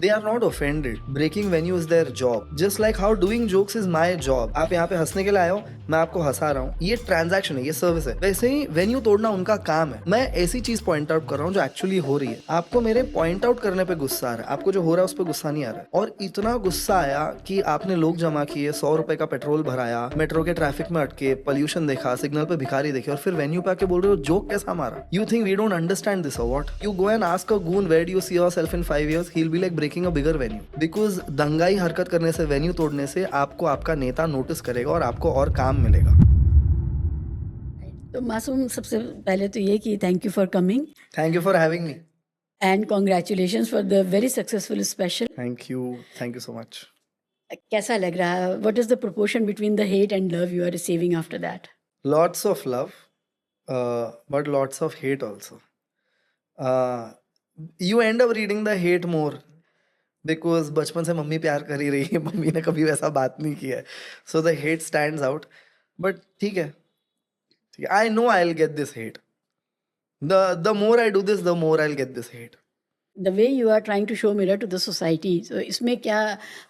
They are not offended. Breaking venue is their job. Just like how doing jokes is my job. आप यहाँ पे हंसने के लिए आए हो, मैं आपको हंसा रहा हूँ. ये ट्रांजैक्शन है, ये सर्विस है. वैसे ही वेन्यू तोड़ना उनका काम है. मैं ऐसी चीज पॉइंट आउट कर रहा हूँ जो एक्चुअली हो रही है. आपको मेरे पॉइंट आउट करने पे गुस्सा आ रहा है. आपको जो हो रहा है उस पर गुस्सा नहीं आ रहा है. और इतना गुस्सा आया कि आपने लोग जमा किए, 100 रुपए का पेट्रोल भराया, मेट्रो के ट्रैफिक में अटके, पोल्यूशन देखा, सिग्नल पे भिखारी देखे, और फिर वेन्यू पे आके बोल रहे हो जोक कैसा मारा. You think we don't understand this और what? You go and ask a goon where do you see yourself in 5 years. He will be like breaking a bigger venue. Because दंगाई हरकत करने से, वेन्यू तोड़ने से आपको आपका नेता नोटिस करेगा और आपको और काम मिलेगा. तो मासूम, सबसे पहले तो ये कि thank you for coming thank you for having me. And congratulations for the very successful special. Thank you so much. कैसा लग रहा है? What is the proportion between the hate and love you are receiving after that? Lots of love, but lots of hate also. You end up reading the hate more because बचपन से mummy प्यार कर ही रही है, mummy ने कभी वैसा बात नहीं किया है, so the hate stands out. But ठीक है, I know I'll get this hate. The more I do this, the more I'll get this hate. The way you are trying to show mirror to the society, तो इसमें क्या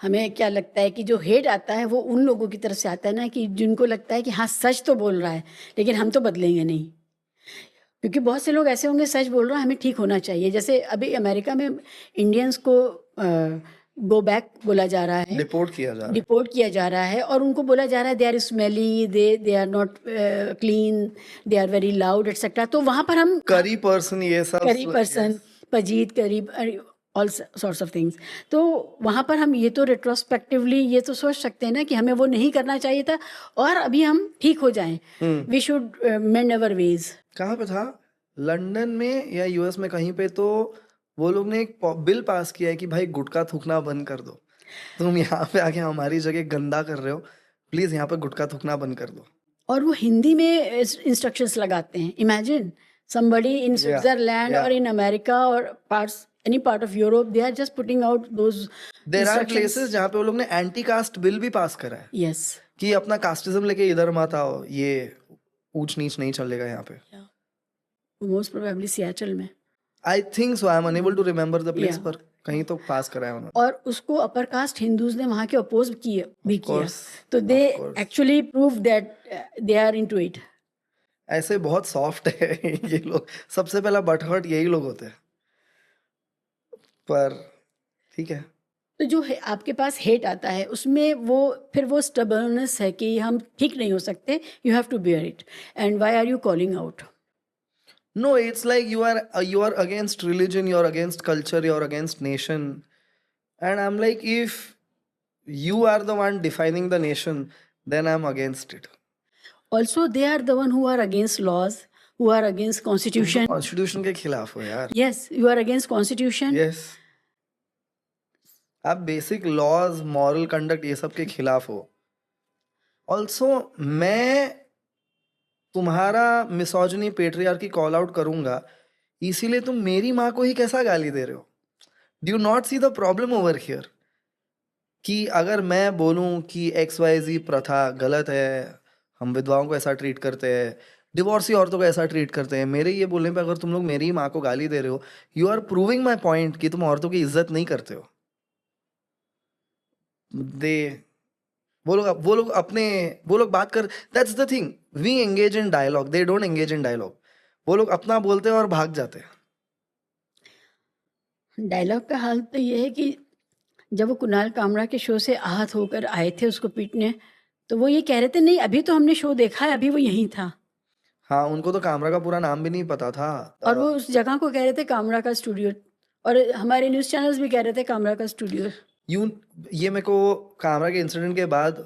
हमें क्या लगता है कि जो हेट आता है वो उन लोगों की तरफ से आता है ना, कि जिनको लगता है कि हाँ सच तो बोल रहा है लेकिन हम तो बदलेंगे नहीं. क्योंकि बहुत से लोग ऐसे होंगे सच बोल रहा है, हमें ठीक होना चाहिए. जैसे अभी अमेरिका में इंडियंस को गो बैक बोला जा रहा है, डिपोर्ट किया जा रहा है, और उनको बोला जा रहा है they are smelly, they are not clean, they are very loud etcetera. तो वहाँ पर हम करी पर्सन, ये सब करी पर्सन, पजीत, करीब, ऑल सॉर्ट्स ऑफ थिंग्स. तो वहाँ पर हम ये तो रेट्रोस्पेक्टिवली ये तो सोच सकते हैं ना कि हमें वो नहीं करना चाहिए था और अभी हम ठीक हो जाएं. We should mend our ways. कहाँ पे था? लंदन में या यूएस में कहीं पे तो वो लोग ने एक बिल पास किया है कि भाई गुटखा थूकना बंद कर दो. तुम यहाँ पे आके हमारी जगह गंदा कर रहे हो, प्लीज यहाँ पे गुटखा थूकना बंद कर दो. और वो हिंदी में इंस्ट्रक्शंस लगाते हैं. Imagine somebody in Switzerland or in America or any part of Europe, they are just putting out those there are places जहाँ पे वो लोग ने एंटी कास्ट बिल भी पास करा है. yes, कि अपना कास्टिज्म लेके इधर मत आओ, ये ऊंच नीच नहीं चलेगा यहाँ पे. most probably Seattle में. I think so. I am unable to remember the place, पर कहीं तो पास करा है उन्होंने. और उसको अपर कास्ट हिंदूज ने वहाँ के अपोज किया. तो they actually proved that they are into it. ऐसे बहुत सॉफ्ट है ये लोग. सबसे पहला बटहर्ट यही लोग होते हैं, पर ठीक है. तो जो है आपके पास हेट आता है उसमें फिर वो स्टबर्ननेस है कि हम ठीक नहीं हो सकते. You have to bear it. And why are you calling out? No, it's like you are against religion, you're against culture, you're against nation. And I'm like, if you are the one defining the nation, then I'm against it. Also, they are the one who are against laws, who are against constitution. Constitution के खिलाफ हो यार. Yes, you are against constitution. Yes. आप basic laws, moral conduct ये सब के खिलाफ हो. ऑल्सो मैं तुम्हारा मिसोजिनी, पेट्रियार्की कॉल आउट करूंगा, इसीलिए तुम मेरी माँ को ही कैसा गाली दे रहे हो? Do you not see the problem over here? कि अगर मैं बोलूं कि XYZ प्रथा गलत है, हम विधवाओं को ऐसा ट्रीट करते हैं, डिवोर्सी औरतों को ऐसा ट्रीट करते हैं, मेरे ये बोलने पे अगर तुम लोग मेरी माँ को गाली दे रहे हो, you are proving my point कि तुम औरतों की इज्जत नहीं करते हो. वो लोग बात कर. That's the thing, we engage in dialogue, they don't engage in dialogue. वो लोग अपना बोलते हैं और भाग जाते हैं. डायलॉग का हाल तो ये है कि जब वो कुणाल कामरा के शो से आहत होकर आए थे उसको पीटने, तो वो ये कह रहे थे नहीं अभी तो हमने शो देखा है, अभी वो यहीं था. हाँ, उनको तो कामरा का पूरा नाम भी नहीं पता था. और वो उस जगह को कह रहे थे कामरा का स्टूडियो, और हमारे न्यूज़ चैनल्स भी कह रहे थे कामरा का स्टूडियो. ये मेरे को कामरा के इंसिडेंट के बाद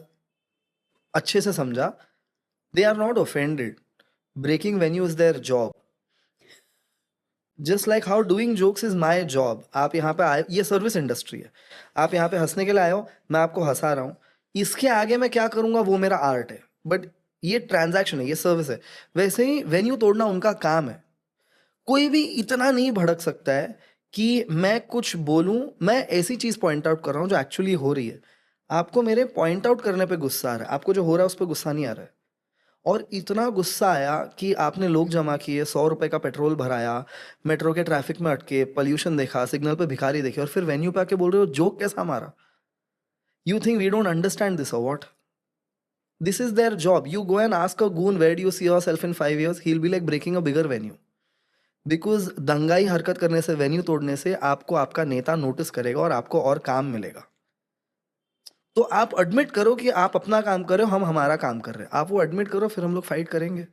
अच्छे से समझा. They are not offended. Breaking venue is their job. Just like how doing jokes is my job. आप यहाँ पे आए, ये सर्विस इंडस्ट्री है, आप यहाँ पे हंसने के लिए आए हो, मैं आपको हंसा रहा हूँ. इसके आगे मैं क्या करूँगा वो मेरा आर्ट है, बट ये ट्रांजैक्शन है, ये सर्विस है. वैसे ही वेन्यू तोड़ना उनका काम है. कोई भी इतना नहीं भड़क सकता है कि मैं कुछ बोलूं. मैं ऐसी चीज पॉइंट आउट कर रहा हूं जो एक्चुअली हो रही है. आपको मेरे पॉइंट आउट करने पे गुस्सा आ रहा है, आपको जो हो रहा है उस पर गुस्सा नहीं आ रहा है. और इतना गुस्सा आया कि आपने लोग जमा किए, 100 रुपए का पेट्रोल भराया, मेट्रो के ट्रैफिक में अटके, पोल्यूशन देखा, सिग्नल पे भिखारी देखे, और फिर वेन्यू पे आके बोल रहे हो जोक कैसा मारा? You think we don't understand this और what? This is their job. You go and ask a goon, where do you see yourself in 5 years? He'll be like breaking a bigger venue. Because दंगाई हरकत करने से, venue तोड़ने से आपको आपका नेता नोटिस करेगा और आपको और काम मिलेगा। तो आप एडमिट करो कि आप अपना काम कर रहे हो, हम हमारा काम कर रहे हैं। आप वो एडमिट करो, फिर हम लोग फाइट करेंगे।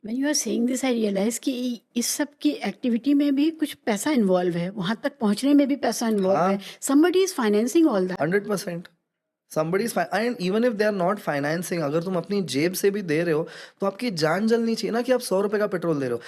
When you are saying this, I realize कि इस सब की एक्टिविटी में भी कुछ पैसा इन्वॉल्व है, वहां तक पहुंचने में भी पैसा इन्वॉल्व हाँ। है। Somebody is financing all that. 100%। somebody is and even if they are not financing, अगर तुम अपनी जेब से भी दे रहे हो तो आपकी जान जलनी चाहिए ना कि आप 100 रुपए का पेट्रोल दे रहे हो।